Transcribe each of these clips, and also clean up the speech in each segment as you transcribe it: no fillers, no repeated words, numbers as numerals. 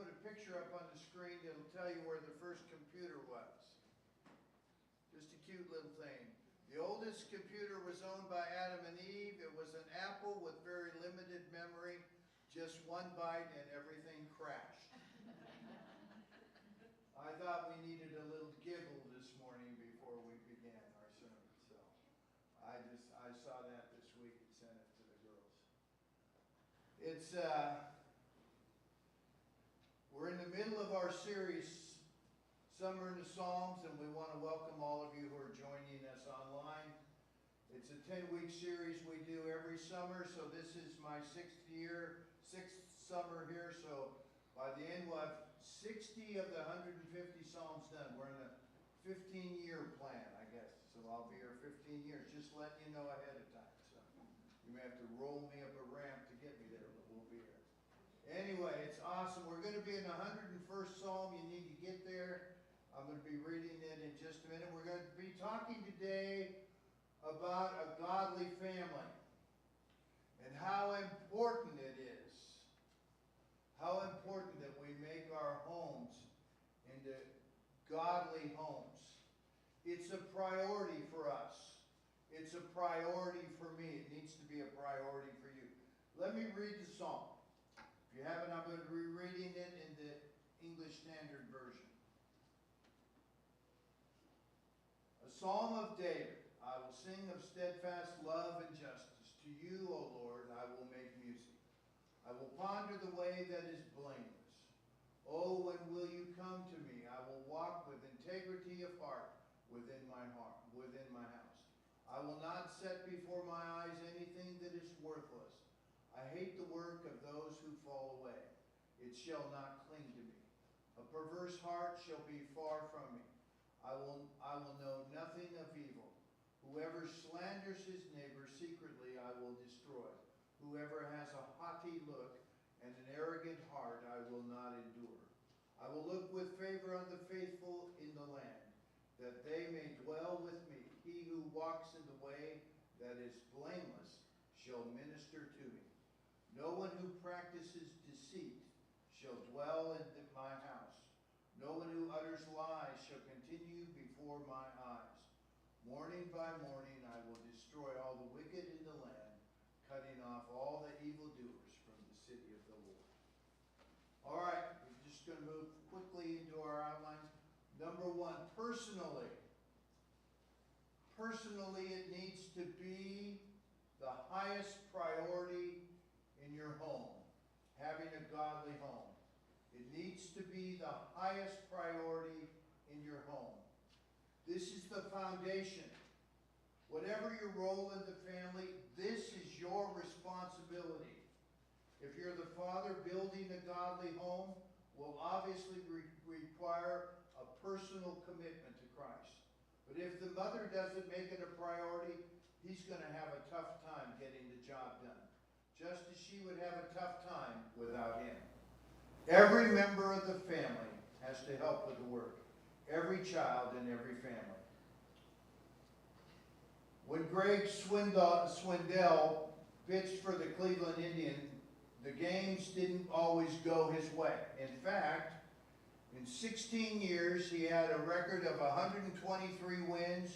put a picture up on the screen that'll tell you where the first computer was. Just a cute little thing. The oldest computer was owned by Adam and Eve. It was an Apple with very limited memory, just 1 byte, and everything crashed. I thought we needed a little giggle this morning before we began our sermon, so I saw that this week and sent it to the girls. It's we're in the middle of our series, Summer in the Psalms, and we want to welcome all of you who are joining us online. It's a 10-week series we do every summer, so this is my sixth summer here, so by the end we'll have 60 of the 150 Psalms done. We're in a 15-year plan, I guess, so I'll be here 15 years. Just letting you know ahead of time. So you may have to roll me up a ramp to get me there, but we'll be here. Anyway, it's awesome. We're going to be in the 101st Psalm. You need to get there. I'm going to be reading it in just a minute. We're going to be talking today about a godly family and how important it is. How important that we make our homes into godly homes. It's a priority for us. It's a priority for me. It needs to be a priority for you. Let me read the psalm. If you haven't, I'm going to be reading it in the English Standard Version. A psalm of David. I will sing of steadfast love and justice. To you, O Lord, I will make music. I will ponder the way that is blameless. Oh, when will you come to me? I will walk with integrity of heart within my house. I will not set before my eyes anything that is worthless. I hate the work of those who fall away. It shall not cling to me. A perverse heart shall be far from me. I will know nothing of evil. Whoever slanders his neighbor secretly, I will destroy. Whoever has a haughty look and an arrogant heart, I will not endure. I will look with favor on the faithful in the land, that they may dwell with me. He who walks in the way that is blameless shall minister to me. No one who practices deceit shall dwell in my house. No one who utters lies shall continue before my eyes. Morning by morning I will destroy all the wicked in the land, cutting off all the evildoers from the city of the Lord. All right, we're just going to move quickly into our outlines. Number one, personally. Personally, it needs to be the highest priority in your home, having a godly home. It needs to be the highest priority in your home. This is the foundation. Whatever your role in the family, this is your responsibility. If you're the father, building a godly home will obviously require a personal commitment to Christ. But if the mother doesn't make it a priority, he's going to have a tough time getting the job done, just as she would have a tough time without him. Every member of the family has to help with the work. Every child in every family. When Greg Swindell pitched for the Cleveland Indians, the games didn't always go his way. In fact, in 16 years, he had a record of 123 wins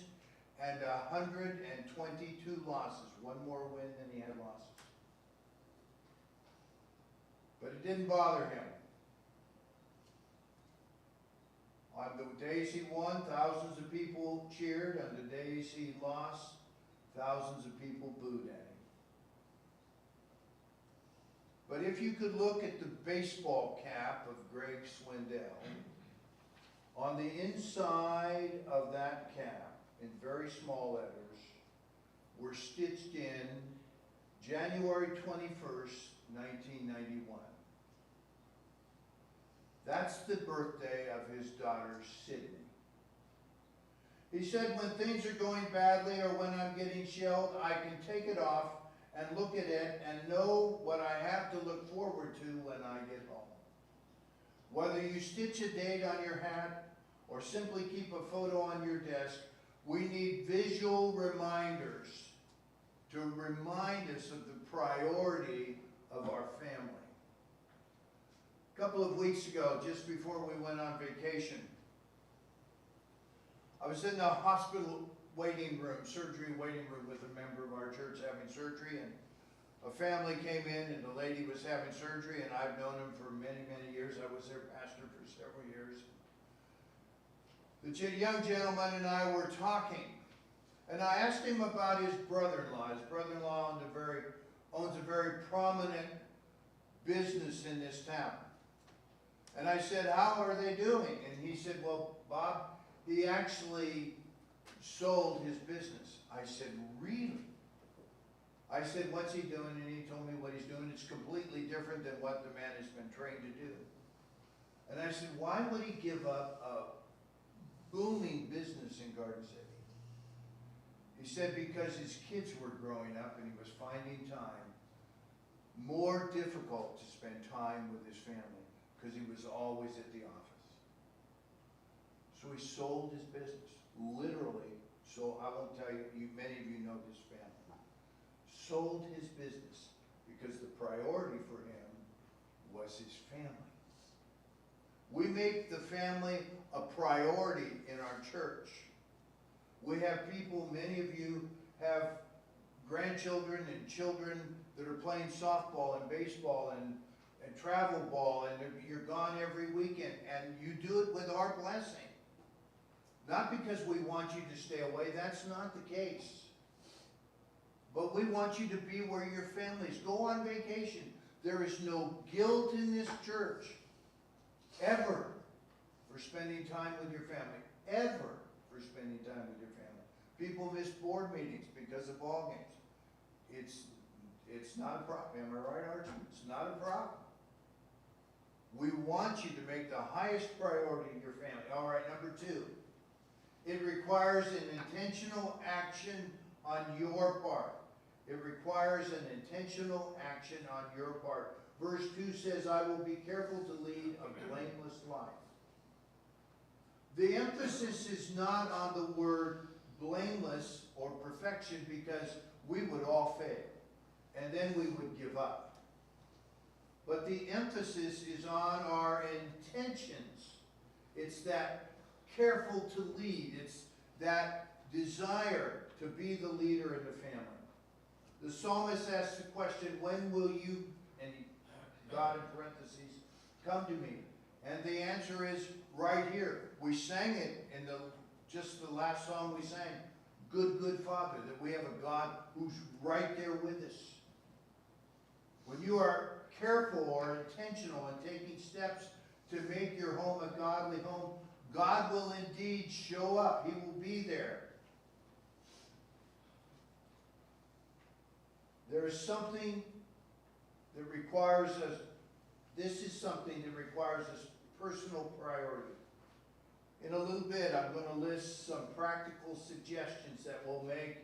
and 122 losses. One more win than he had losses. But it didn't bother him. On the days he won, thousands of people cheered. On the days he lost, thousands of people booed at him. But if you could look at the baseball cap of Greg Swindell, on the inside of that cap, in very small letters, were stitched in January 21st, 1991. That's the birthday of his daughter, Sydney. He said, when things are going badly or when I'm getting shelled, I can take it off and look at it and know what I have to look forward to when I get home. Whether you stitch a date on your hat or simply keep a photo on your desk, we need visual reminders to remind us of the priority of our family. A couple couple of weeks ago, just before we went on vacation, I was in the hospital waiting room, surgery waiting room with a member of our church having surgery, and a family came in and the lady was having surgery, and I've known him for many, many years. I was their pastor for several years. The young gentleman and I were talking, and I asked him about his brother-in-law. His brother-in-law owns a very prominent business in this town. And I said, how are they doing? And he said, well, Bob, he actually sold his business. I said, really? I said, what's he doing? And he told me what he's doing. It's completely different than what the man has been trained to do. And I said, why would he give up a booming business in Garden City? He said because his kids were growing up and he was finding time more difficult to spend time with his family because he was always at the office. So he sold his business, literally. So I won't tell you, many of you know this family. Sold his business because the priority for him was his family. We make the family a priority in our church. We have people, many of you have grandchildren and children that are playing softball and baseball and travel ball, and you're gone every weekend, and you do it with our blessing. Not because we want you to stay away, that's not the case. But we want you to be where your family's. Go on vacation. There is no guilt in this church, ever, for spending time with your family. Ever for spending time with your family. People miss board meetings because of ball games. It's not a problem. Am I right, Archie? It's not a problem. We want you to make the highest priority your family. All right, number 2. It requires an intentional action on your part. It requires an intentional action on your part. Verse 2 says, I will be careful to lead a blameless life. The emphasis is not on the word blameless or perfection, because we would all fail, and then we would give up. But the emphasis is on our intentions. It's that careful to lead. It's that desire to be the leader in the family. The psalmist asks the question, when will you, and God in parentheses, come to me? And the answer is right here. We sang it in just the last song we sang, Good, Good Father, that we have a God who's right there with us. When you are careful or intentional in taking steps to make your home a godly home, God will indeed show up. He will be there. There is something that requires us, this is something that requires us personal priority. In a little bit, I'm going to list some practical suggestions that will make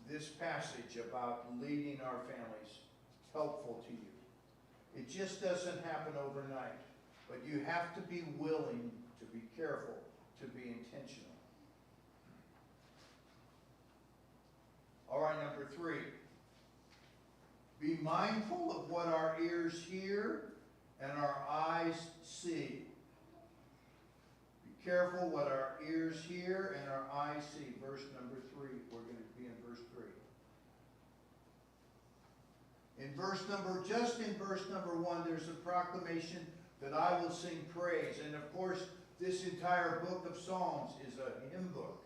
this passage about leading our families helpful to you. It just doesn't happen overnight, but you have to be willing to be careful, to be intentional. All right, number 3. Be mindful of what our ears hear and our eyes see. Be careful what our ears hear and our eyes see. Verse number 3. We're going to be in verse 3. Just in verse number 1, there's a proclamation that I will sing praise. And of course, this entire book of Psalms is a hymn book.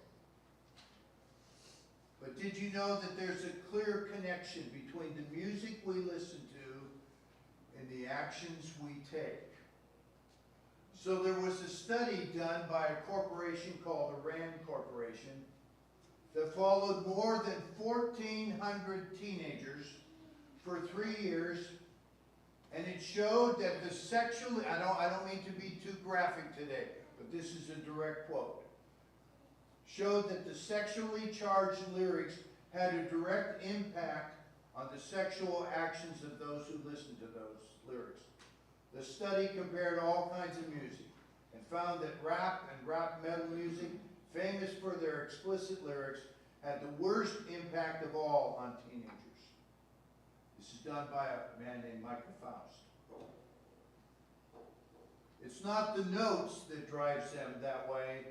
But did you know that there's a clear connection between the music we listen to and the actions we take? So there was a study done by a corporation called the RAND Corporation that followed more than 1,400 teenagers for 3 years, and it showed that the sexually, I don't mean to be too graphic today, but this is a direct quote, showed that the sexually charged lyrics had a direct impact on the sexual actions of those who listened to those lyrics. The study compared all kinds of music and found that rap and rap metal music, famous for their explicit lyrics, had the worst impact of all on teenagers. This is done by a man named Michael Faust. It's not the notes that drives them that way,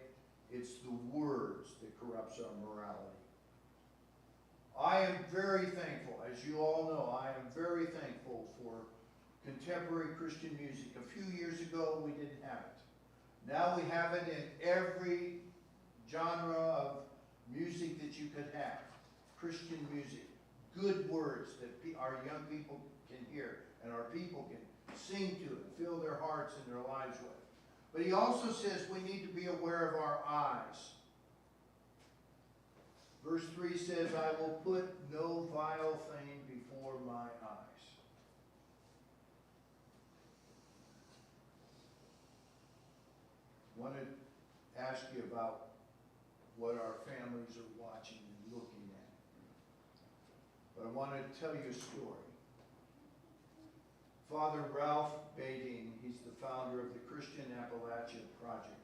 it's the words that corrupts our morality. I am very thankful, as you all know, I am very thankful for contemporary Christian music. A few years ago, we didn't have it. Now we have it in every genre of music that you could have. Christian music, good words that our young people can hear and our people can sing to and fill their hearts and their lives with. But he also says we need to be aware of our eyes. Verse 3 says, I will put no vile thing before my eyes. I want to ask you about what our families are watching and looking at. But I want to tell you a story. Father Ralph Bading, he's the founder of the Christian Appalachia Project,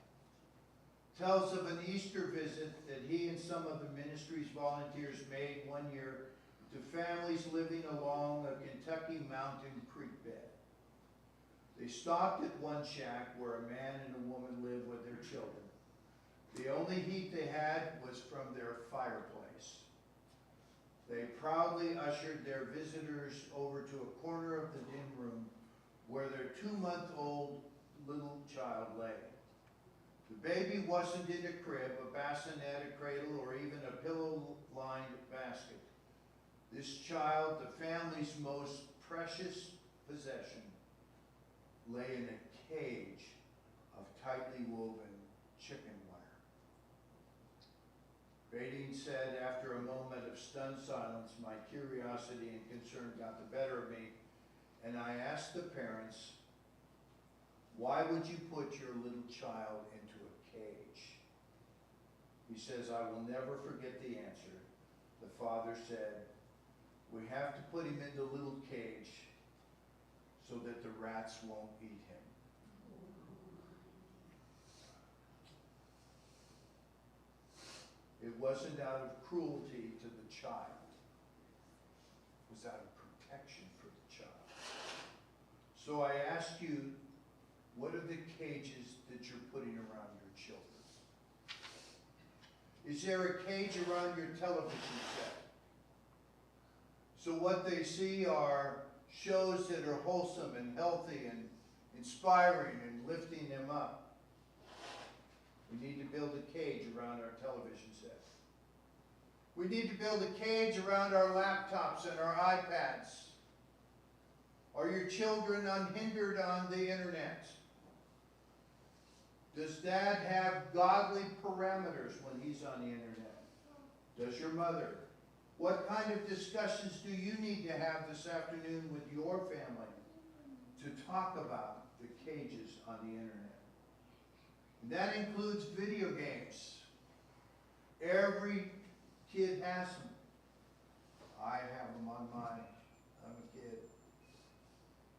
tells of an Easter visit that he and some of the ministry's volunteers made one year to families living along a Kentucky mountain creek bed. They stopped at one shack where a man and a woman lived with their children. The only heat they had was from their fireplace. They proudly ushered their visitors over to a corner of the dim room where their 2-month-old little child lay. The baby wasn't in a crib, a bassinet, a cradle, or even a pillow-lined basket. This child, the family's most precious possession, lay in a cage of tightly woven chicken wire. Bading said, after a moment of stunned silence, my curiosity and concern got the better of me, and I asked the parents, why would you put your little child into a cage? He says, I will never forget the answer. The father said, we have to put him in the little cage so that the rats won't eat him. It wasn't out of cruelty to the child. It was out of protection for the child. So I ask you, what are the cages that you're putting around your children? Is there a cage around your television set? So what they see are shows that are wholesome and healthy and inspiring and lifting them up. We need to build a cage around our television sets. We need to build a cage around our laptops and our iPads. Are your children unhindered on the internet? Does dad have godly parameters when he's on the internet? Does your mother? What kind of discussions do you need to have this afternoon with your family to talk about the cages on the internet? And that includes video games. Every kid has them. I have them on mine. I'm a kid.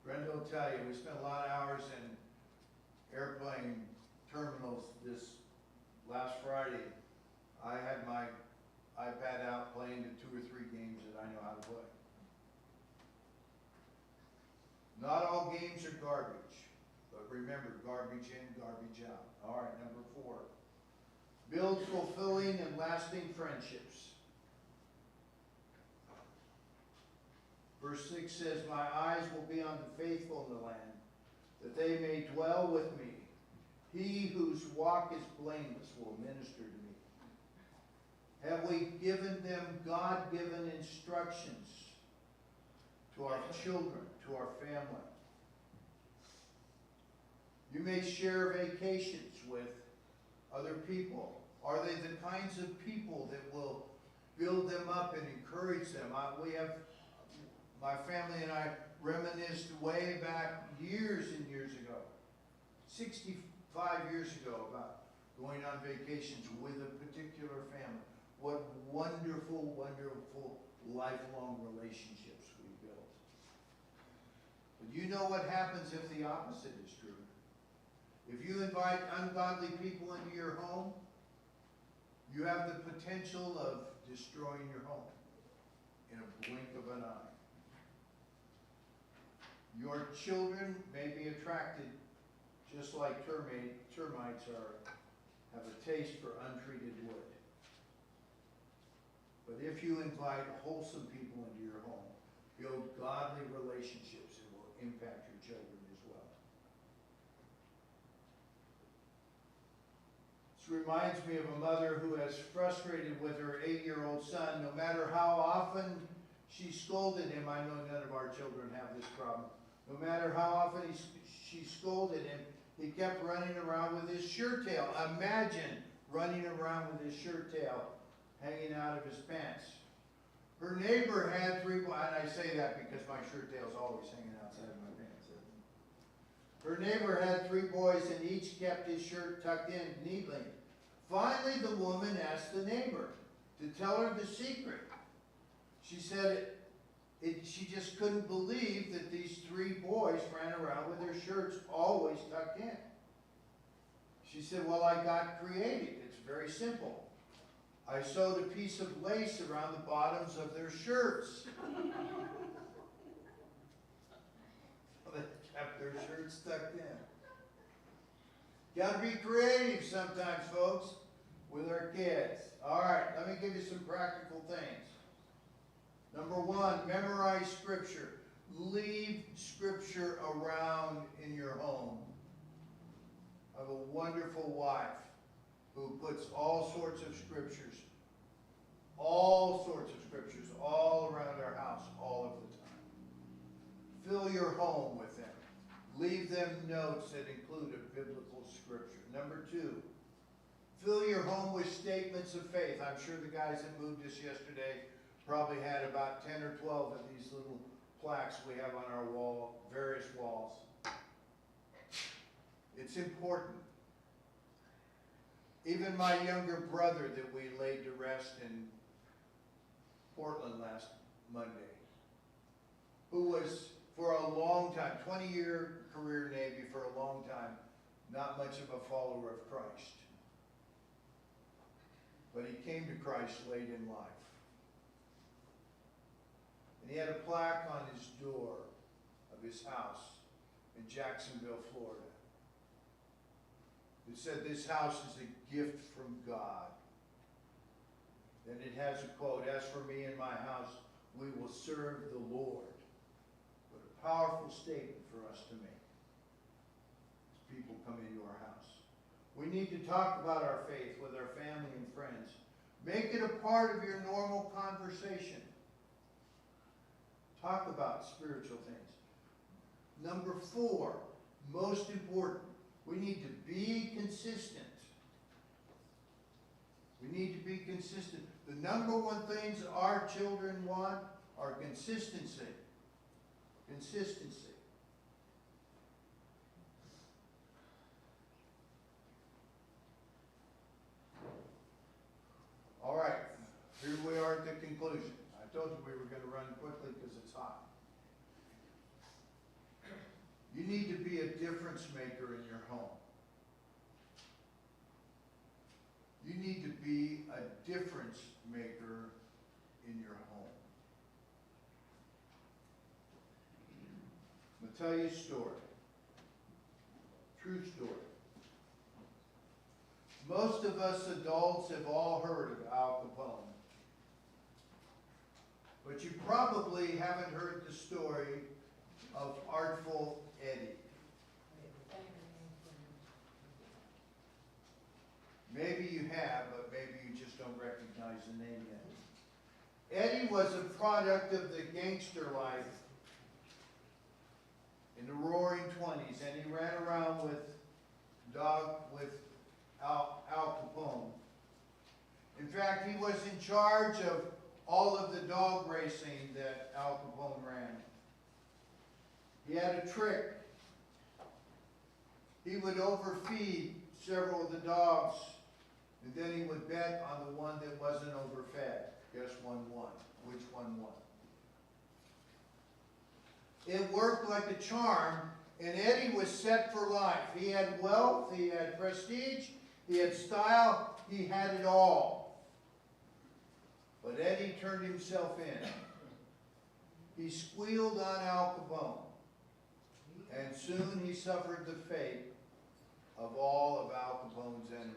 Brenda will tell you, we spent a lot of hours in airplane terminals this last Friday. I had my iPad out playing the 2 or 3 games that I know how to play. Not all games are garbage, but remember, garbage in, garbage out. All right, number 4. Build fulfilling and lasting friendships. Verse 6 says, my eyes will be on the faithful in the land, that they may dwell with me. He whose walk is blameless will minister to me. Have we given them God-given instructions to our children, to our family? You may share vacations with other people. Are they the kinds of people that will build them up and encourage them? My family and I reminisced way back years and years ago, 65 years ago, about going on vacations with a particular family. What wonderful, wonderful lifelong relationships we built. But you know what happens if the opposite is true? If you invite ungodly people into your home, you have the potential of destroying your home in a blink of an eye. Your children may be attracted just like termites have a taste for untreated wood. But if you invite wholesome people into your home, build godly relationships, it will impact your children as well. This reminds me of a mother who has frustrated with her 8-year-old son. No matter how often she scolded him, I know none of our children have this problem. No matter how often she scolded him, he kept running around with his shirt tail. Imagine running around with his shirt tail hanging out of his pants. Her neighbor had 3 boys, and I say that because my shirt tail is always hanging outside of my pants. Her neighbor had 3 boys, and each kept his shirt tucked in neatly. Finally, the woman asked the neighbor to tell her the secret. She said she just couldn't believe that these 3 boys ran around with their shirts always tucked in. She said, well, I got creative. It's very simple. I sewed a piece of lace around the bottoms of their shirts. They kept their shirts tucked in. Got to be creative sometimes, folks, with our kids. All right, let me give you some practical things. Number 1, memorize Scripture. Leave Scripture around in your home. I have a wonderful wife who puts all sorts of scriptures all around our house all of the time. Fill your home with them. Leave them notes that include a biblical scripture. Number 2, fill your home with statements of faith. I'm sure the guys that moved us yesterday probably had about 10 or 12 of these little plaques we have on our wall, various walls. It's important. Even my younger brother that we laid to rest in Portland last Monday, who was for a long time, 20-year career Navy for a long time, not much of a follower of Christ. But he came to Christ late in life. And he had a plaque on his door of his house in Jacksonville, Florida. It said, this house is a gift from God. And it has a quote, as for me and my house, we will serve the Lord. What a powerful statement for us to make as people come into our house. We need to talk about our faith with our family and friends. Make it a part of your normal conversation. Talk about spiritual things. Number 4, most important, we need to be consistent. We need to be consistent. The number 1 things our children want are consistency. Consistency. All right, here we are at the conclusion. I told you we were going to run quickly because it's hot. You need to be a difference maker in your home. You need to be a difference maker in your home. I'm going to tell you a story. True story. Most of us adults have all heard of Al Capone. But you probably haven't heard the story of Artful Eddie. Maybe you have, but maybe you just don't recognize the name yet. Eddie was a product of the gangster life in the roaring 20s, and he ran around with Al Capone. In fact, he was in charge of all of the dog racing that Al Capone ran. He had a trick. He would overfeed several of the dogs, and then he would bet on the one that wasn't overfed. Guess one won. Which one won? It worked like a charm, and Eddie was set for life. He had wealth, he had prestige, he had style, he had it all. But Eddie turned himself in. He squealed on Al Capone, and soon he suffered the fate of all of Al Capone's enemies.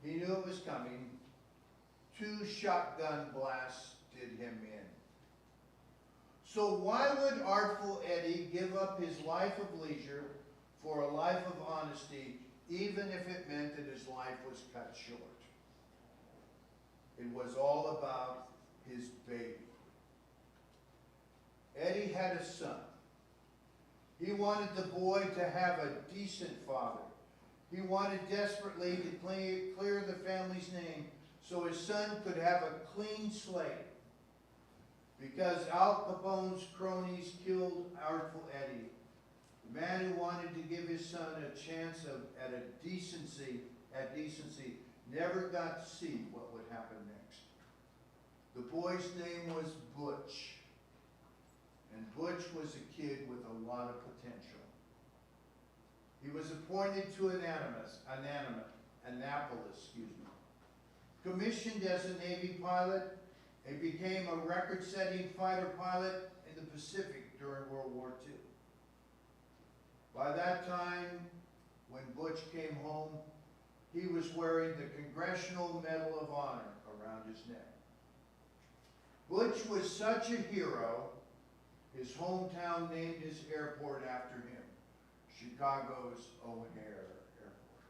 He knew it was coming. 2 shotgun blasts did him in. So why would artful Eddie give up his life of leisure for a life of honesty, even if it meant that his life was cut short? It was all about his baby. Eddie had a son. He wanted the boy to have a decent father. He wanted desperately to clear the family's name so his son could have a clean slate. Because Al Capone's cronies killed Artful Eddie, the man who wanted to give his son a chance at decency, never got to see what would happen next. The boy's name was Butch. And Butch was a kid with a lot of potential. He was appointed to Annapolis, commissioned as a Navy pilot, and became a record-setting fighter pilot in the Pacific during World War II. By that time, when Butch came home, he was wearing the Congressional Medal of Honor around his neck. Butch was such a hero, his hometown named his airport after him, Chicago's O'Hare Airport.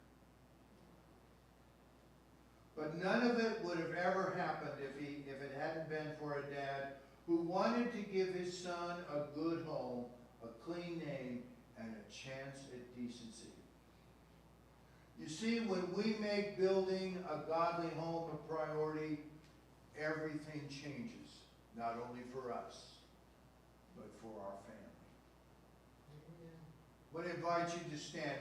But none of it would have ever happened if it hadn't been for a dad who wanted to give his son a good home, a clean name, and a chance at decency. You see, when we make building a godly home a priority, everything changes, not only for us, but for our family. I want to invite you to stand.